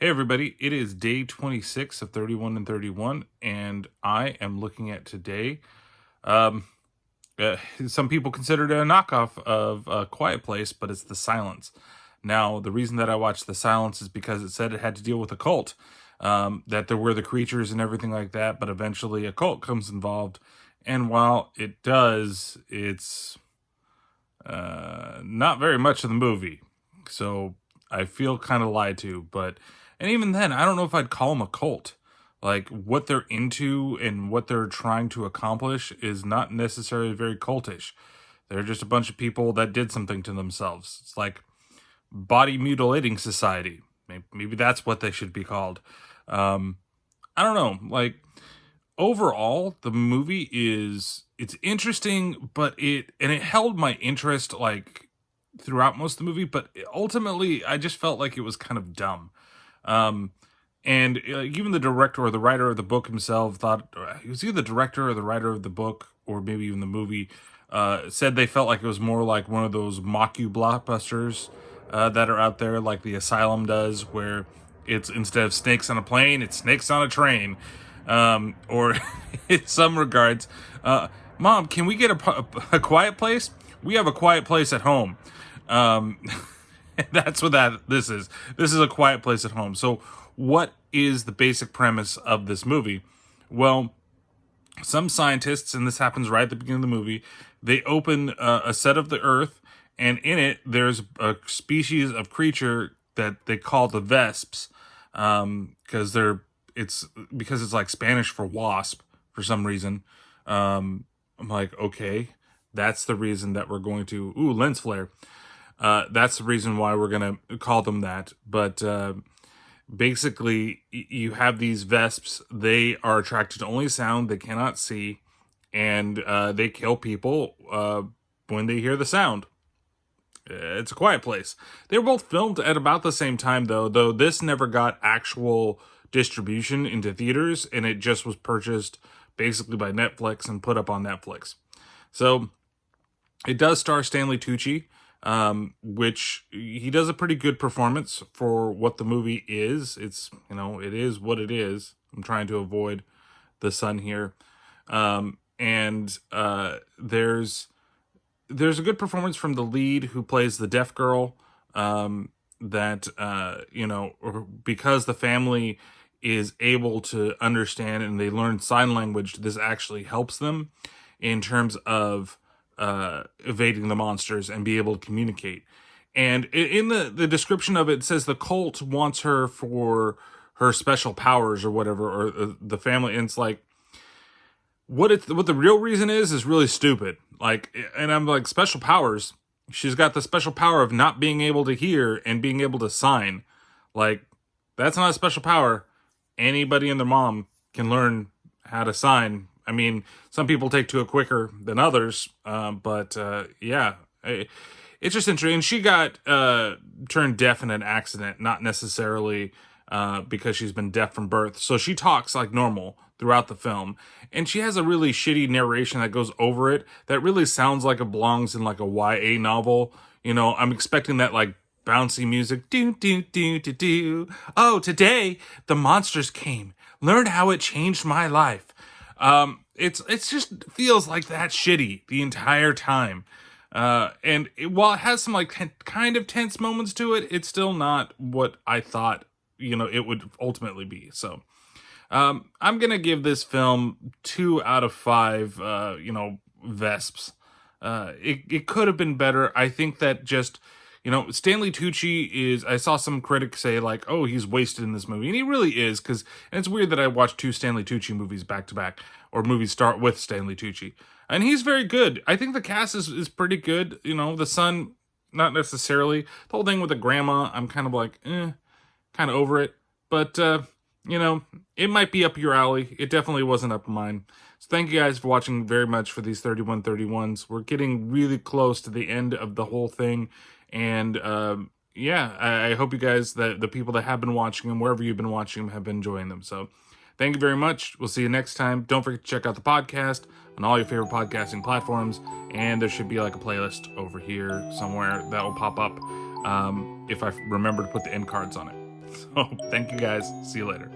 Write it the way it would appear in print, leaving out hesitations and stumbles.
Hey everybody, it is day 26 of 31 and 31, and I am looking at today. Um, some people consider it a knockoff of A Quiet Place, but it's The Silence. Now, the reason that I watched The Silence is because it said it had to deal with a cult, that there were the creatures and everything like that, but eventually a cult comes involved. And while it does, it's not very much of the movie. So I feel kind of lied to, but. And even then, I don't know if I'd call them a cult. Like, what they're into and what they're trying to accomplish is not necessarily very cultish. They're just a bunch of people that did something to themselves. It's like body mutilating society. Maybe that's what they should be called. I don't know. Like, overall, the movie it's interesting, but it held my interest, like, throughout most of the movie, but ultimately, I just felt like it was kind of dumb. And even the director or the writer of the book himself thought he was either the director or the writer of the book, or maybe even the movie, said they felt like it was more like one of those mock-you blockbusters that are out there, like The Asylum does, where it's instead of snakes on a plane, it's snakes on a train. Or in some regards, Mom, can we get a quiet place? We have a quiet place at home. That's what this is. This is A Quiet Place at Home. So what is the basic premise of this movie? Well, some scientists, and this happens right at the beginning of the movie, they open a set of the Earth, and in it, there's a species of creature that they call the Vesps, because it's like Spanish for wasp for some reason. I'm like, okay, that's the reason that we're going to... lens flare. That's the reason why we're going to call them that. But basically, you have these vesps. They are attracted to only sound. They cannot see. And they kill people when they hear the sound. It's A Quiet Place. They were both filmed at about the same time, though this never got actual distribution into theaters. And it just was purchased basically by Netflix and put up on Netflix. So it does star Stanley Tucci. Which he does a pretty good performance for what the movie is. It's, it is what it is. I'm trying to avoid the sun here. And there's a good performance from the lead who plays the deaf girl, that, because the family is able to understand and they learn sign language, this actually helps them in terms of evading the monsters and be able to communicate. And in the description of it, it says the cult wants her for her special powers or whatever, or the family. And it's like, what the real reason is really stupid. Like, and I'm like, special powers? She's got the special power of not being able to hear and being able to sign. Like, that's not a special power. Anybody and their mom can learn how to sign. I mean, some people take to it quicker than others, but yeah, it's just interesting. And she got turned deaf in an accident, not necessarily because she's been deaf from birth. So she talks like normal throughout the film, and she has a really shitty narration that goes over it that really sounds like it belongs in like a YA novel. I'm expecting that like bouncy music. Do do do do do. Oh, today the monsters came. Learn how it changed my life. It's just feels like that shitty the entire time. And while it has some like kind of tense moments to it, it's still not what I thought, it would ultimately be. So, I'm going to give this film 2 out of 5, Vesps. It could have been better. I think that just, Stanley Tucci I saw some critics say like, oh, he's wasted in this movie. And he really is, and it's weird that I watched 2 Stanley Tucci movies back to back, or movies start with Stanley Tucci. And he's very good. I think the cast is pretty good. The son, not necessarily. The whole thing with the grandma, I'm kind of like, kind of over it. But, it might be up your alley. It definitely wasn't up mine. So thank you guys for watching very much for these 3131s. We're getting really close to the end of the whole thing. And, I hope you guys, the people that have been watching them, wherever you've been watching them, have been enjoying them. So thank you very much. We'll see you next time. Don't forget to check out the podcast on all your favorite podcasting platforms. And there should be like a playlist over here somewhere that will pop up if I remember to put the end cards on it. So thank you guys. See you later.